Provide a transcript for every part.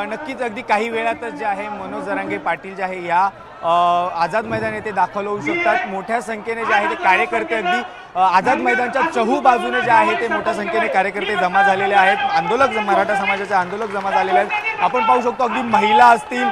नक्कीच अगदी काही वेळातच जे आहे मनोज जरांगे पाटील जे आहे या आझाद मैदान येथे दाखल होऊ शकतात। मोठ्या संख्येने जे आहे ते कार्यकर्ते अगदी आझाद मैदानच्या चहू बाजूने जे आहे ते मोठ्या संख्येने कार्यकर्ते जमा झालेले आहेत। आंदोलक मराठा समाजाचे आंदोलक जमा झालेले आहेत। आपण पाहू शकतो अगदी महिला असतील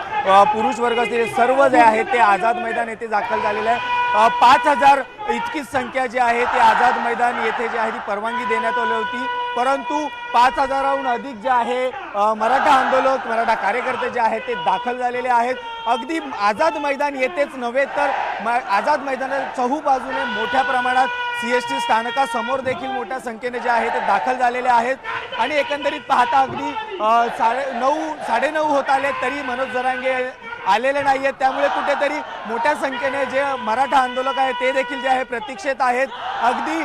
पुरुष वर्ग असतील सर्व जे आहे ते आझाद मैदान येथे दाखल झालेले आहे। 5000 इतकीच संख्या जी आहे ते आझाद मैदान येथे जे आहे ती परवानगी देण्यात आली होती, परंतु 5000हून अधिक जे आहे मराठा आंदोलक मराठा कार्यकर्ते जे आहेत ते दाखल झालेले आहेत। अगदी आझाद मैदान येथेच नव्हे तर आझाद मैदानाच्या चहू बाजूने मोठ्या प्रमाणात CST स्थानकासमोर देखील मोठ्या संख्येने जे आहे ते दाखल झालेले आहेत। आणि एकंदरीत पाहता अगदी 9:30 होत आले तरी मनोज जरांगे आलेले नाही आहेत। त्यामुळे कुठेतरी मोठ्या संख्येने जे मराठा आंदोलक आहेत ते देखील जे आहे प्रतीक्षेत आहेत। अगदी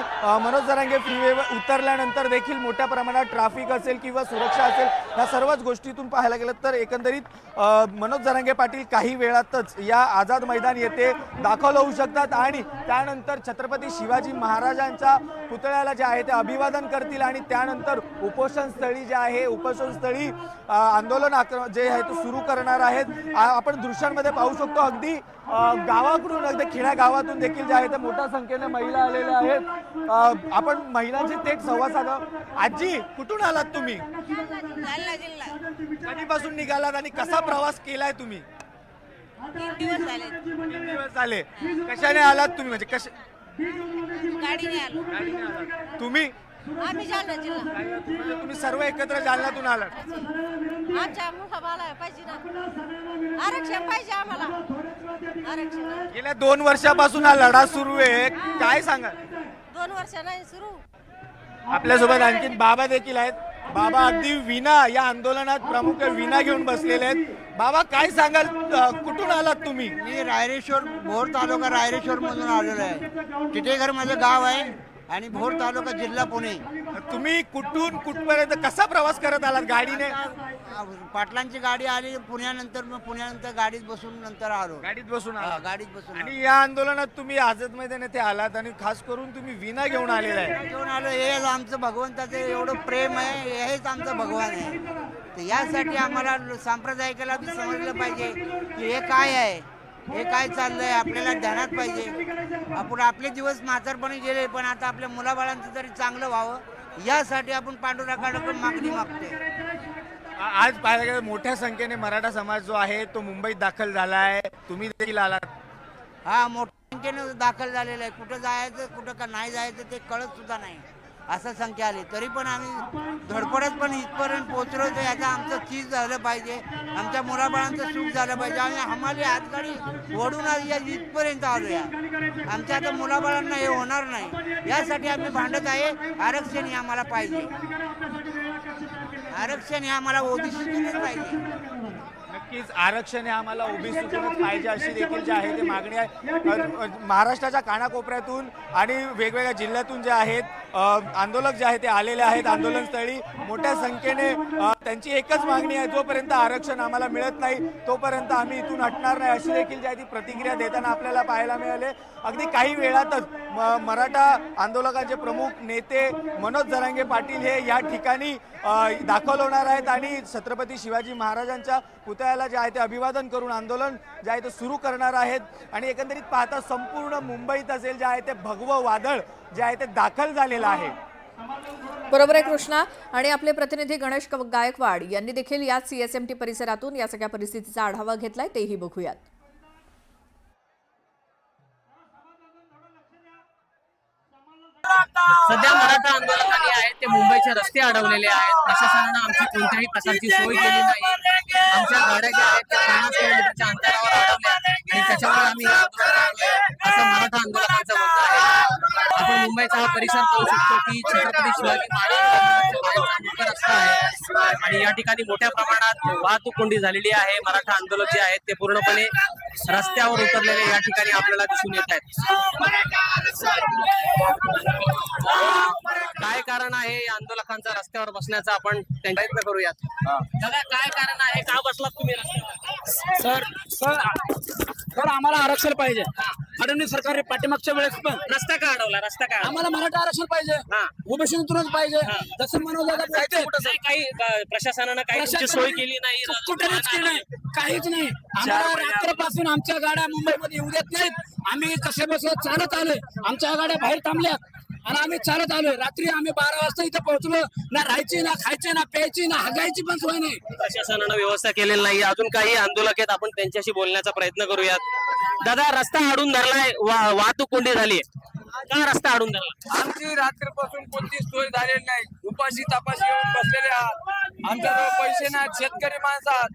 मनोज जरांगे फ्रीवेवर उतरल्यानंतर देखील मोठ्या प्रमाणात ट्रॅफिक असेल किंवा सुरक्षा असेल या सर्वच गोष्टीतून पाहायला गेलं तर एकंदरीत मनोज जरांगे पाटील काही वेळातच या आझाद मैदान येथे दाखल होऊ शकतात आणि त्यानंतर छत्रपती शिवाजी महाराजांच्या पुतळ्याला जे आहे ते अभिवादन करतील आणि त्यानंतर उपोषणस्थळी जे आहे उपोषणस्थळी आंदोलन जे आहे ते सुरू करणार आहेत। आपण दृश्यांमध्ये पाहू शकतो अगदी गावाकडून अगदी खेड्या गावातून देखील जे आहे ते मोठ्या संख्येने महिला आलेल्या आहेत। आपण महिलांची थेट संवाद साधा। आजी कुठून आलात तुम्ही? कधीपासून निघालात आणि कसा प्रवास केलाय तुम्ही? 3 दिवस झाले। कशाने आलात तुम्ही म्हणजे गाडीने आलो। तुम्ही आम्ही जालना जिल्हा। तुम्ही सर्व एकत्र जालन्यातून आलात? आमच्या मुलाबाला पाहिजे ना आरक्षण पाहिजे आम्हाला आरक्षण। गेल्या 2 वर्षापासून हा लढा सुरू आहे, काय सांगा? 2 वर्ष नाही सुरू। आपल्यासोबत आणखीन बाबा देखील आहेत। बाबा अगदी विना या आंदोलनात प्रमुख विना घेऊन बसलेले आहेत। बाबा काय सांगाल कुठून आलात तुम्ही? मी रायरेश्वर भोर तालुका रायरेश्वर मधून आलेलो आहे। टिटेघर माझं गाव आहे आणि भोर तालुका जिल्हा पुणे। तुम्ही कुठून कुठपर्यंत कसा प्रवास करत आलात? गाडीने? पाटलांची गाडी आली पुण्यानंतर, मग पुण्यानंतर गाडीत बसून नंतर आलो। गाडीत बसून आलात? गाडीत बसून। आणि या आंदोलनात तुम्ही आझाद मैदान येथे आलात आणि खास करून तुम्ही विना घेऊन आलेला आहे। घेऊन आलो, हे आमचं भगवंताचं एवढं प्रेम आहे, हेच आमचं भगवान आहे। तर यासाठी आम्हाला सांप्रदायिकाला बी समजलं पाहिजे की हे काय आहे, हे काय चाललंय, आपल्याला ध्यानात पाहिजे। आपण आपले दिवस म्हातारपणी गेले पण आता आपल्या मुलाबाळांचं तरी चांगलं व्हावं यासाठी आपण पांडुरंगाकडे मागणी मागतोय। आज पाहायला गेलं मोठ्या संख्येने मराठा समाज जो आहे तो मुंबईत दाखल झाला आहे, तुम्ही देखील आलात? हा, मोठ्या संख्येने दाखल झालेलं आहे। कुठं जायचं कुठं का नाही जायचं ते कळत सुद्धा नाही, असं संख्या आली। तरी पण आम्ही धडपडत पण इथपर्यंत पोहोचलो तर याचा आमचं चीज झालं पाहिजे, आमच्या मुलाबाळांचं सुख झालं पाहिजे आणि आम्हाला हातगाडी ओढून या इथपर्यंत आलो या। आमच्या आता मुलाबाळांना हे होणार नाही यासाठी आम्ही भांडत आहे। आरक्षण हे आम्हाला पाहिजे, आरक्षण हे आम्हाला ओबीसीतूनच पाहिजे। नक्कीच आरक्षण हे आम्हाला ओबीसीतूनच पाहिजे अशी देखील जी आहे ती मागणी आहे। महाराष्ट्राच्या कानाकोपऱ्यातून आणि वेगवेगळ्या जिल्ह्यातून जे आहेत आंदोलक जे आहेत ते आलेले आहेत आंदोलनस्थळी। मोठ्या संख्येने त्यांची एकच मागणी आहे, जोपर्यंत आरक्षण आम्हाला मिळत नाही तोपर्यंत आम्ही इथून हटणार नाही अशी देखील जी आहे ती प्रतिक्रिया देताना आपल्याला पाहायला मिळाले। अगदी काही वेळातच मराठा आंदोलकांचे प्रमुख नेते मनोज जरांगे पाटील हे या ठिकाणी दाखल होणार आहेत आणि छत्रपती शिवाजी महाराजांच्या पुतळ्याला जे आहे ते अभिवादन करून आंदोलन जे आहे ते सुरू करणार आहेत। आणि एकंदरीत पाहता संपूर्ण मुंबईत असेल जे आहे ते भगवं वादळ जे आहे ते दाखल झालेलं आहे। बरोबर आहे कृष्णा। आणि आपले प्रतिनिधी गणेश गायकवाड यांनी देखील या CSMT परिसरातून या सगळ्या परिस्थितीचा आढावा घेतलाय, तेही बघूयात। सध्या मराठा आंदोलकांनी आहेत ते मुंबईचे रस्ते अडवलेले आहेत। प्रशासनानं आमची कोणत्याही प्रकारची सोय केली नाही। आमच्या गाड्या ज्या आहेत त्या 50 किलोमीटरच्या अंतरावर अडवल्या आणि त्याच्यामुळे आम्ही असं मराठा आंदोलकांचं म्हणणं आहे। आपण मुंबईचा हा परिसर पाहू शकतो की छत्रपती शिवाजी महाराजांच्या बाहेरचा मुख्य रस्ता आहे आणि या ठिकाणी मोठ्या प्रमाणात वाहतूक कोंडी झालेली आहे। मराठा आंदोलक जे आहेत ते पूर्णपणे रस्त्यावर उतरलेले या ठिकाणी आपल्याला दिसून येत आहेत। काय कारण आहे या आंदोलकांचा रस्त्यावर बसण्याचा आपण प्रयत्न करूयात। दादा काय कारण आहे, का बसलात तुम्ही रस्त्यावर? सर आम्हाला आरक्षण पाहिजे। फडणवीस सरकारने पाठीमागच्या वेळेस पण रस्ता का अडवला? रस्ता का अडवला? आम्हाला मराठा आरक्षण पाहिजे, हा. ओबीसीतूनच पाहिजे. जसं मनोज दादा बोलते, नाही, काही प्रशासनानं काही तुमची सोय केली नाही. कुठेच केली नाही, काहीच नाही. आम्हाला रात्रीपासून आमच्या गाड्या मुंबईमध्ये येऊ देत नाहीत. आम्ही कसे बसे चालत आलोय, आमच्या गाड्या बाहेर थांबल्यात आणि आम्ही चालत आलोय. रात्री आम्ही 12 वाजता इथे पोहोचलो. ना राहायची, ना खायची, ना प्यायची, ना हगायची पण सोय नाही. प्रशासनानं व्यवस्था केलेली नाही. अजून काही आंदोलक आहेत, आपण त्यांच्याशी बोलण्याचा प्रयत्न करूयात. दादा, रस्ता अडून धरलाय, वाहतूक कोंडी झाली. का रस्ता अडून धरला? आमची रात्रीपासून कोणतीच सोय झालेली नाही. उपाशी तापाशी येऊन बसलेले आहात. आमच्याजवळ पैसे नाहीत, शेतकरी माणसं आहात.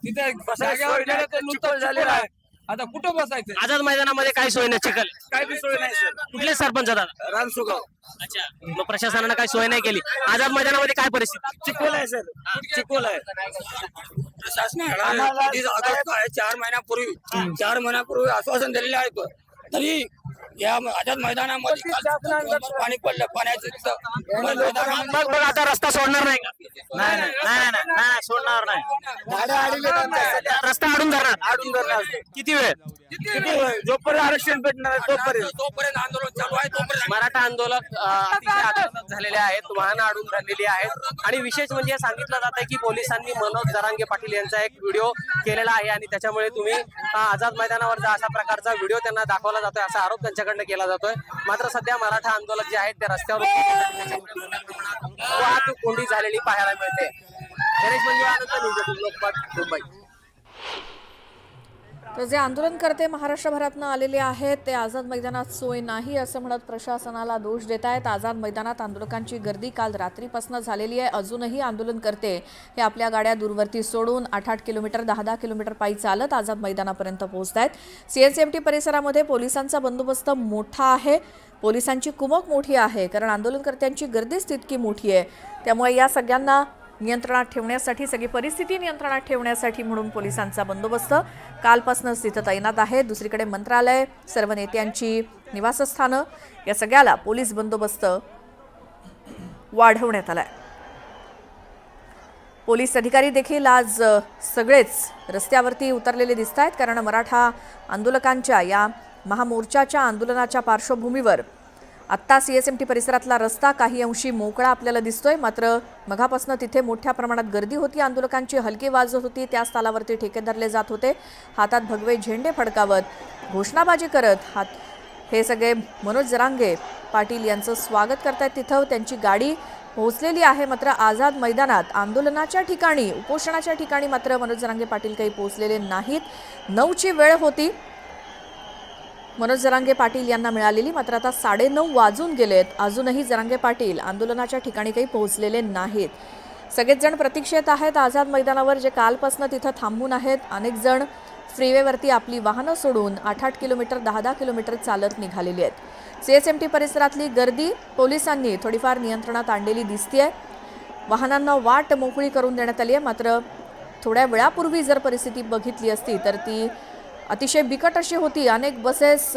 तिथे जागेवर गेले तर नुसतं झालेलं आहे. आता कुठं बसायचं? आझाद मैदानामध्ये काही सोय नाही, चिखल. काय बी सोय नाही सर. कुठले सरपंच दादा? रानसुगाव अच्छा, मग प्रशासनानं काही सोय नाही केली. आझाद मैदानामध्ये काय परिस्थिती? चिकोल आहे सर, चिकोल आहे. शासनाने 4 महिन्यापूर्वी आश्वासन दिलेले आहे. तरी या आझाद मैदानामध्ये पाणी पडलं. पाण्याचं मग आता रस्ता सोडणार नाही का? नाही, सोडणार नाही. रस्ता अडून धरणार. किती वेळ? जोपर्यंत आरक्षण भेटणार आहे तोपर्यंत आंदोलन चालू आहे. तोपर्यंत मराठा आंदोलक अतिशय आक्रमक झालेले आहेत, वाहनं अडून धरलेली आहेत. आणि विशेष म्हणजे सांगितलं जात आहे की पोलिसांनी मनोज जरांगे पाटील यांचा एक व्हिडिओ केलेला आहे आणि त्याच्यामुळे तुम्ही आझाद मैदानावर जा अशा प्रकारचा व्हिडिओ त्यांना दाखवला जातोय, असा आरोप त्यांच्याकडनं केला जातोय. मात्र सध्या मराठा आंदोलक जे आहेत ते रस्त्यावर वाहतूक कोंडी झालेली पाहायला मिळते. गणेश मंजू आनंद, न्यूज लोकमत, मुंबई. तर जे आंदोलनकर्ते महाराष्ट्रभरातनं आलेले आहेत ते आझाद मैदानात सोय नाही असं म्हणत प्रशासनाला दोष देत आहेत. आझाद मैदानात आंदोलकांची गर्दी काल रात्रीपासून झालेली आहे. अजूनही आंदोलनकर्ते हे आपल्या गाड्या दूरवरती सोडून 8-8 किलोमीटर 10-10 किलोमीटर पायी चालत आझाद मैदानापर्यंत पोहोचत आहेत. CNCMT परिसरामध्ये पोलिसांचा बंदोबस्त मोठा आहे. पोलिसांची कुमक मोठी आहे कारण आंदोलनकर्त्यांची गर्दीच तितकी मोठी आहे. त्यामुळे या सगळ्यांना नियंत्रणात ठेवण्यासाठी, सगळी परिस्थिती नियंत्रणात ठेवण्यासाठी म्हणून पोलिसांचा बंदोबस्त कालपासूनच तिथं तैनात आहे. दुसरीकडे मंत्रालय, सर्व नेत्यांची निवासस्थानं या सगळ्याला पोलीस बंदोबस्त वाढवण्यात आलाय. पोलीस अधिकारी देखील आज सगळेच रस्त्यावरती उतरलेले दिसत आहेत कारण मराठा आंदोलकांच्या या महामोर्चाच्या आंदोलनाच्या पार्श्वभूमीवर आत्ता CSMT परिसरातला रस्ता काही अंशी मोकळा आपल्याला दिसतोय. मात्र मघापासून तिथे मोठ्या प्रमाणात गर्दी होती. आंदोलकांची हलकी वाजत होती. त्याच तालावरती ठेके धरले जात होते. हातात भगवे झेंडे फडकावत घोषणाबाजी करत हे सगळे मनोज जरांगे पाटील यांचं स्वागत करतायत. तिथं त्यांची गाडी पोहोचलेली आहे. मात्र आझाद मैदानात आंदोलनाच्या ठिकाणी, उपोषणाच्या ठिकाणी मात्र मनोज जरांगे पाटील काही पोहोचलेले नाहीत. 9ची वेळ होती मनोज जरांगे पाटील यांना मिळालेली, मात्र आता 9:30 वाजून गेलेत. अजूनही जरांगे पाटील आंदोलनाच्या ठिकाणी काही पोहोचलेले नाहीत. सगळेच जण प्रतीक्षेत आहेत आझाद मैदानावर, जे कालपासून तिथं थांबून आहेत. अनेक जण फ्रीवेवरती आपली वाहनं सोडून 8-8 किलोमीटर 10-10 किलोमीटर चालत निघालेली आहेत. CSMT परिसरातली गर्दी पोलिसांनी थोडीफार नियंत्रणात आणलेली दिसतेय. वाहनांना वाट मोकळी करून देण्यात आली आहे. मात्र थोड्या वेळापूर्वी जर परिस्थिती बघितली असती तर ती अतिशय बिकट अशी होती. अनेक बसेस,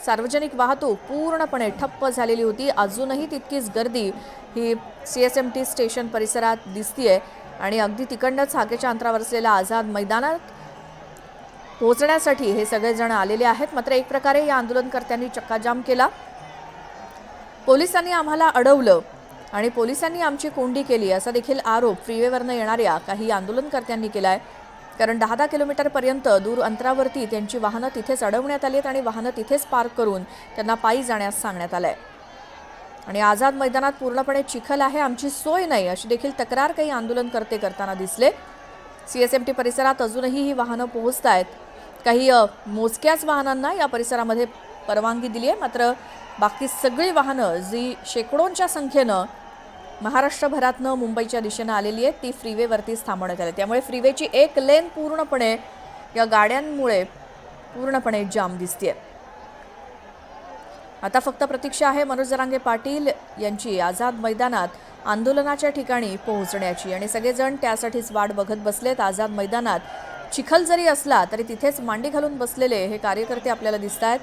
सार्वजनिक वाहतूक पूर्णपणे ठप्प झालेली होती. अजूनही तितकीच गर्दी ही CSMT स्टेशन परिसरात दिसतीये आणि अगदी तिकडनंच हाकेच्या अंतरावर असलेल्या आझाद मैदानात पोहोचण्यासाठी हे सगळेजण आलेले आहेत. मात्र एक प्रकारे या आंदोलनकर्त्यांनी चक्काजाम केला. पोलिसांनी आम्हाला अडवलं आणि पोलिसांनी आमची कोंडी केली असा देखील आरोप फ्रीवेवरनं येणाऱ्या काही आंदोलनकर्त्यांनी केला आहे. कारण 10-10 किलोमीटरपर्यंत दूर अंतरावरती त्यांची वाहनं तिथेच अडवण्यात आली आहेत आणि वाहनं तिथेच पार्क करून त्यांना पायी जाण्यास सांगण्यात आलं आहे. आणि आझाद मैदानात पूर्णपणे चिखल आहे, आमची सोय नाही अशी देखील तक्रार काही आंदोलनकर्ते करताना दिसले. CSMT परिसरात अजूनही ही वाहनं पोहोचत आहेत. काही मोजक्याच वाहनांना या परिसरामध्ये परवानगी दिली आहे. मात्र बाकी सगळी वाहनं जी शेकडोंच्या संख्येनं महाराष्ट्रभरातनं मुंबईच्या दिशेनं आलेली आहेत ती फ्रीवेवरतीच थांबवण्यात आली. त्यामुळे फ्रीवेची एक लेन पूर्णपणे या गाड्यांमुळे पूर्णपणे जाम दिसते. आता फक्त प्रतीक्षा आहे मनोज जरांगे पाटील यांची आझाद मैदानात आंदोलनाच्या ठिकाणी पोहोचण्याची आणि सगळेजण त्यासाठीच वाट बघत बसलेत. आझाद मैदानात चिखल जरी असला तरी तिथेच मांडी घालून बसलेले हे कार्यकर्ते आपल्याला दिसत आहेत.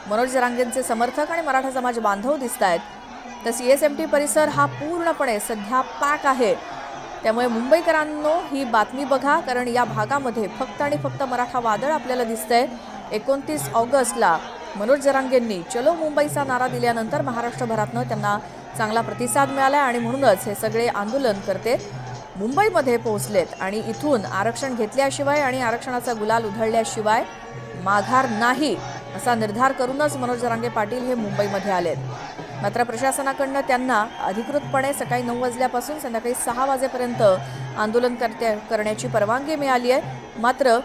मनोज जरांगेंचे समर्थक आणि मराठा समाज बांधव दिसत आहेत. तर CSMT परिसर हा पूर्णपणे सध्या पॅक आहे. त्यामुळे मुंबईकरांनो ही बातमी बघा कारण या भागामध्ये फक्त आणि फक्त मराठा वादळ आपल्याला दिसतंय. 29 ऑगस्टला मनोज जरांगेंनी चलो मुंबईचा नारा दिल्यानंतर महाराष्ट्रभरातनं त्यांना चांगला प्रतिसाद मिळाला आणि म्हणूनच हे सगळे आंदोलनकर्ते मुंबईमध्ये पोहोचलेत आणि इथून आरक्षण घेतल्याशिवाय आणि आरक्षणाचा गुलाल उधळल्याशिवाय माघार नाही असा निर्धार करूनच मनोज जरांगे पाटील हे मुंबईमध्ये आलेत. मात्र प्रशासनाकडनं त्यांना अधिकृतपणे सकाळी 9 वाजल्यापासून संध्याकाळी 6 वाजेपर्यंत आंदोलन करण्याची परवानगी मिळाली आहे. मात्र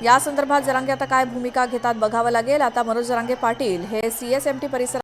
या संदर्भात जरांगे आता काय भूमिका घेतात बघावं लागेल. आता मनोज जरांगे पाटील हे CSMT परिसरात